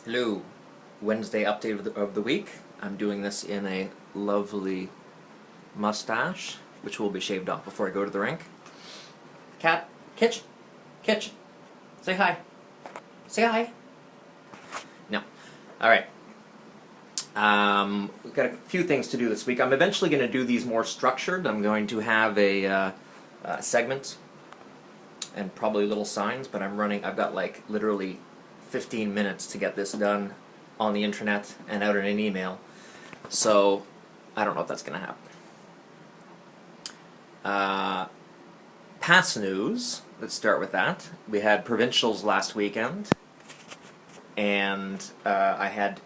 Hello, Wednesday update of the week. I'm doing this in a lovely mustache, which will be shaved off before I go to the rink. Cat, kitchen, kitchen. Say hi. Say hi. No. All right. We've got a few things to do this week. I'm eventually going to do these more structured. I'm going to have a segment and probably little signs, but I've got like literally 15 minutes to get this done on the internet and out in an email. So I don't know if that's going to happen. Past news, let's start with that. We had Provincials last weekend, and I had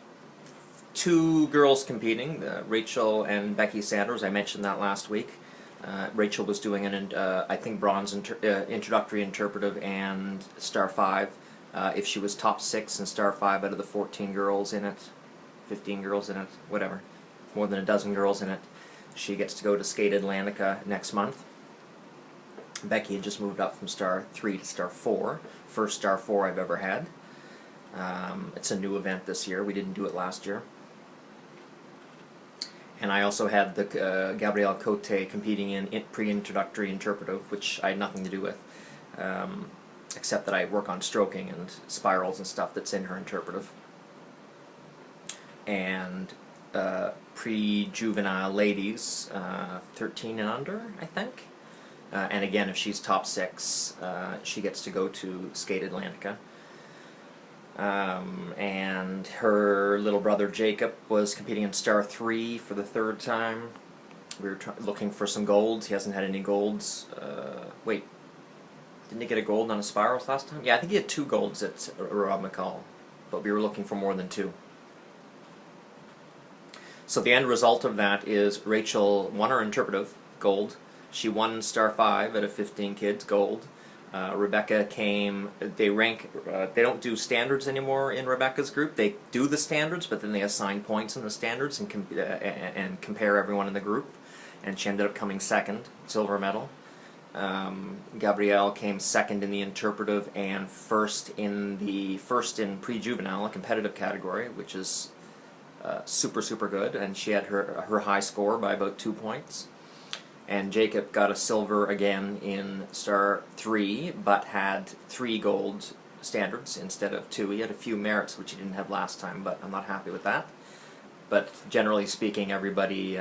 two girls competing, Rachel and Becky Sanders. I mentioned that last week. Rachel was doing I think bronze introductory interpretive and star 5. If she was top 6 and star 5 out of the 14 girls in it, 15 girls in it, whatever, more than a dozen girls in it, she gets to go to Skate Atlantica next month. Becky had just moved up from star 3 to star 4, first star 4 I've ever had. It's a new event this year. We didn't do it last year. And I also had the Gabrielle Cote competing in pre-introductory interpretive, which I had nothing to do with, except that I work on stroking and spirals and stuff that's in her interpretive. And pre-juvenile ladies, 13 and under, I think. And again, if she's top 6, she gets to go to Skate Atlantica. And her little brother Jacob was competing in star 3 for the 3rd time. We were looking for some golds. He hasn't had any golds. Wait, didn't he get a gold on a spirals last time? Yeah, I think he had 2 golds at Rob McCall, but we were looking for more than 2. So the end result of that is Rachel won her interpretive, gold. She won star 5 out of 15 kids, gold. Rebecca came, they don't do standards anymore in Rebecca's group. They do the standards, but then they assign points in the standards and compare everyone in the group. And she ended up coming 2nd, silver medal. Gabrielle came 2nd in the interpretive and first in pre-juvenile, a competitive category, which is super, super good. And she had her high score by about 2 points. And Jacob got a silver again in star 3, but had 3 gold standards instead of 2. He had a few merits, which he didn't have last time, but I'm not happy with that. But generally speaking, everybody,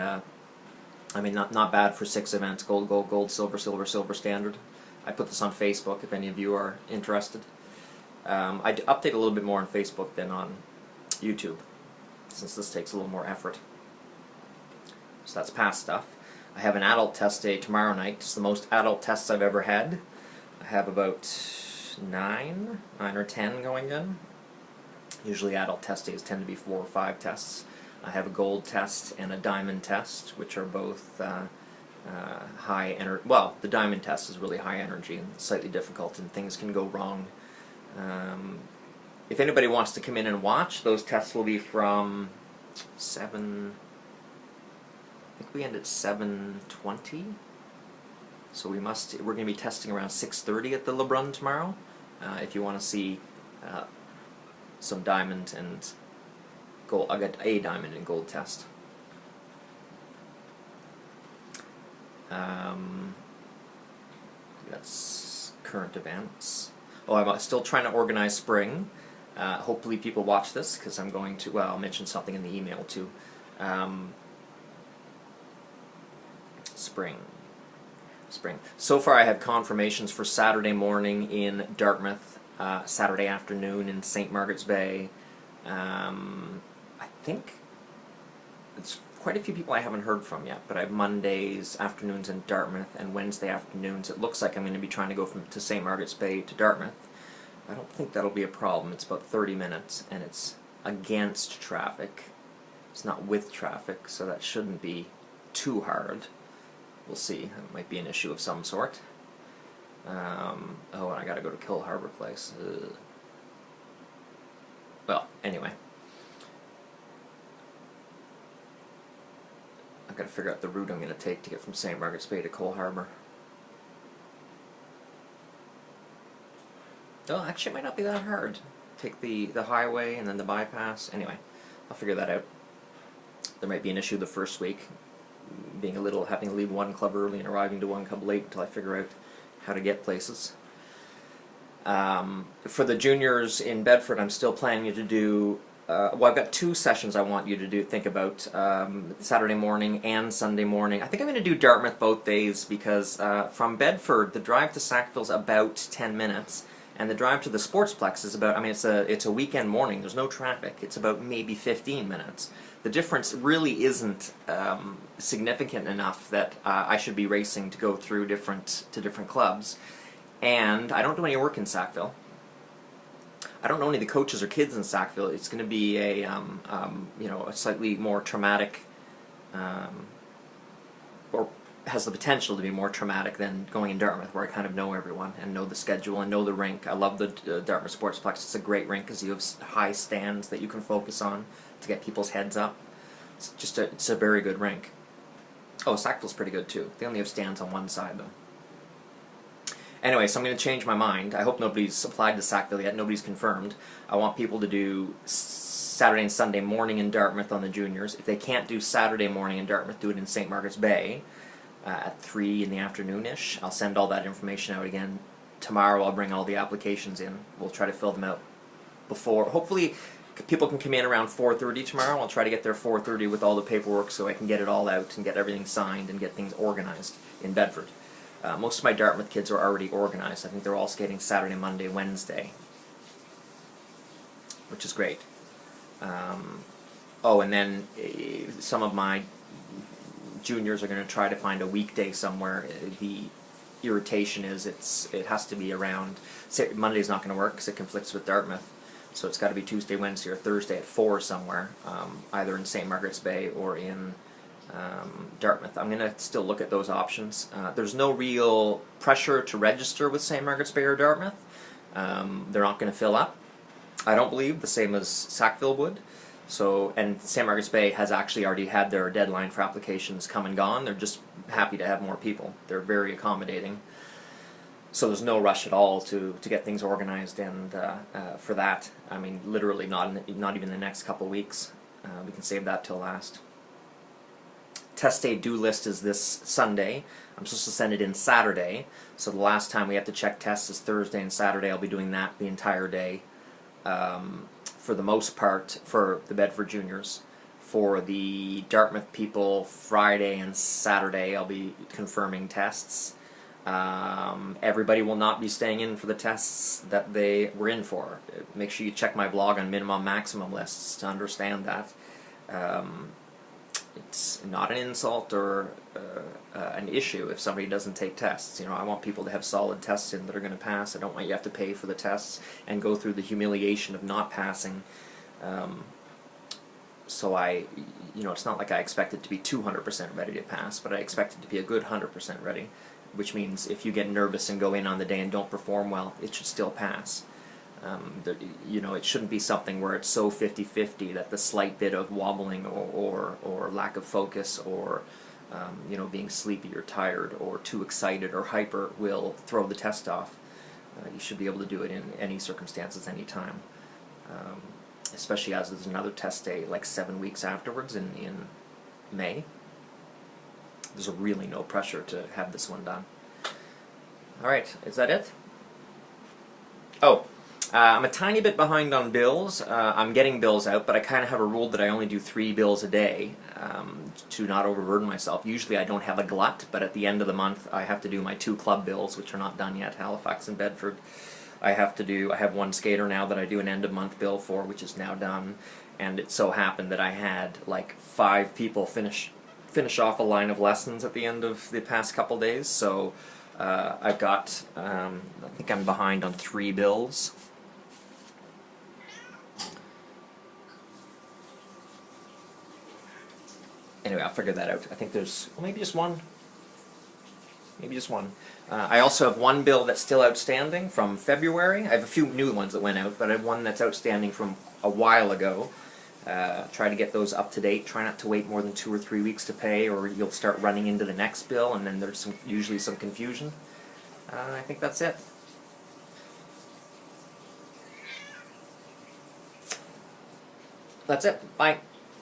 not bad for 6 events, gold, gold, gold, silver, silver, silver standard. I put this on Facebook if any of you are interested. I update a little bit more on Facebook than on YouTube, since this takes a little more effort. So that's past stuff. I have an adult test day tomorrow night. It's the most adult tests I've ever had. I have about 9 or 10 going in. Usually adult test days tend to be 4 or 5 tests. I have a gold test and a diamond test, which are both high energy. Well, the diamond test is really high energy and slightly difficult, and things can go wrong. If anybody wants to come in and watch, those tests will be from 7... I think we end at 7:20, so we're going to be testing around 6:30 at the LeBrun tomorrow. If you want to see some diamond and gold, I got a diamond and gold test. That's current events. Oh, I'm still trying to organize spring. Hopefully people watch this, because I'm going to, well, I'll mention something in the email too. Spring. So far I have confirmations for Saturday morning in Dartmouth, Saturday afternoon in St. Margaret's Bay. I think it's quite a few people I haven't heard from yet, but I have Mondays afternoons in Dartmouth and Wednesday afternoons. It looks like I'm going to be trying to go to St. Margaret's Bay to Dartmouth. I don't think that'll be a problem. It's about 30 minutes, and it's against traffic. It's not with traffic, so that shouldn't be too hard. We'll see. It might be an issue of some sort. Oh, and I gotta go to Kill Harbor Place. Ugh. Well, anyway. I've got to figure out the route I'm going to take to get from St. Margaret's Bay to Cole Harbor. Oh, actually it might not be that hard. take the highway and then the bypass. Anyway, I'll figure that out. There might be an issue the first week, having to leave one club early and arriving to one club late until I figure out how to get places. For the juniors in Bedford, I'm still planning to do. Well, I've got 2 sessions I want you to think about, Saturday morning and Sunday morning. I think I'm going to do Dartmouth both days because from Bedford, the drive to Sackville is about 10 minutes, and the drive to the Sportsplex is about, I mean, it's a weekend morning, there's no traffic, it's about maybe 15 minutes. The difference really isn't significant enough that I should be racing to go through different clubs. And I don't do any work in Sackville. I don't know any of the coaches or kids in Sackville. It's going to be a slightly more traumatic, or has the potential to be more traumatic than going in Dartmouth, where I kind of know everyone and know the schedule and know the rink. I love the Dartmouth Sportsplex. It's a great rink because you have high stands that you can focus on to get people's heads up. It's a very good rink. Oh, Sackville's pretty good too. They only have stands on one side though. Anyway, so I'm going to change my mind. I hope nobody's applied to Sackville yet. Nobody's confirmed. I want people to do Saturday and Sunday morning in Dartmouth on the juniors. If they can't do Saturday morning in Dartmouth, do it in St. Margaret's Bay at 3 in the afternoon-ish. I'll send all that information out again. Tomorrow I'll bring all the applications in. We'll try to fill them out before. Hopefully people can come in around 4:30 tomorrow. I'll try to get there 4:30 with all the paperwork so I can get it all out and get everything signed and get things organized in Bedford. Most of my Dartmouth kids are already organized. I think they're all skating Saturday, Monday, Wednesday, which is great. Oh, and then some of my juniors are going to try to find a weekday somewhere. The irritation is it has to be around. Monday's not going to work because it conflicts with Dartmouth, so it's got to be Tuesday, Wednesday, or Thursday at 4 somewhere, either in St. Margaret's Bay or in Dartmouth. I'm going to still look at those options. There's no real pressure to register with St. Margaret's Bay or Dartmouth. They're not going to fill up, I don't believe, the same as Sackville would. So, and St. Margaret's Bay has actually already had their deadline for applications come and gone. They're just happy to have more people. They're very accommodating. So there's no rush at all to get things organized, and for that, I mean, literally not even the next couple weeks. We can save that till last. Test day due list is this Sunday. I'm supposed to send it in Saturday, so the last time we have to check tests is Thursday and Saturday. I'll be doing that the entire day. For the most part, for the Bedford juniors. For the Dartmouth people, Friday and Saturday I'll be confirming tests. Everybody will not be staying in for the tests that they were in for. Make sure you check my blog on minimum maximum lists to understand that. It's not an insult or an issue if somebody doesn't take tests. You know, I want people to have solid tests in that are going to pass. I don't want you to have to pay for the tests and go through the humiliation of not passing. So it's not like I expect it to be 200% ready to pass, but I expect it to be a good 100% ready, which means if you get nervous and go in on the day and don't perform well, it should still pass. It shouldn't be something where it's so 50-50 that the slight bit of wobbling or lack of focus or being sleepy or tired or too excited or hyper will throw the test off. You should be able to do it in any circumstances, any time. Especially as there's another test day like 7 weeks afterwards in May. There's really no pressure to have this one done. Alright, is that it? Oh, I'm a tiny bit behind on bills. I'm getting bills out, but I kind of have a rule that I only do 3 bills a day to not overburden myself. Usually I don't have a glut, but at the end of the month I have to do my 2 club bills, which are not done yet, Halifax and Bedford. I have one skater now that I do an end-of-month bill for, which is now done, and it so happened that I had like 5 people finish off a line of lessons at the end of the past couple days, so I've got, I think I'm behind on 3 bills. Anyway, I'll figure that out. I think there's, well, maybe just one. Maybe just one. I also have 1 bill that's still outstanding from February. I have a few new ones that went out, but I have one that's outstanding from a while ago. Try to get those up to date. Try not to wait more than 2 or 3 weeks to pay, or you'll start running into the next bill, and then there's usually some confusion. I think that's it. That's it. Bye.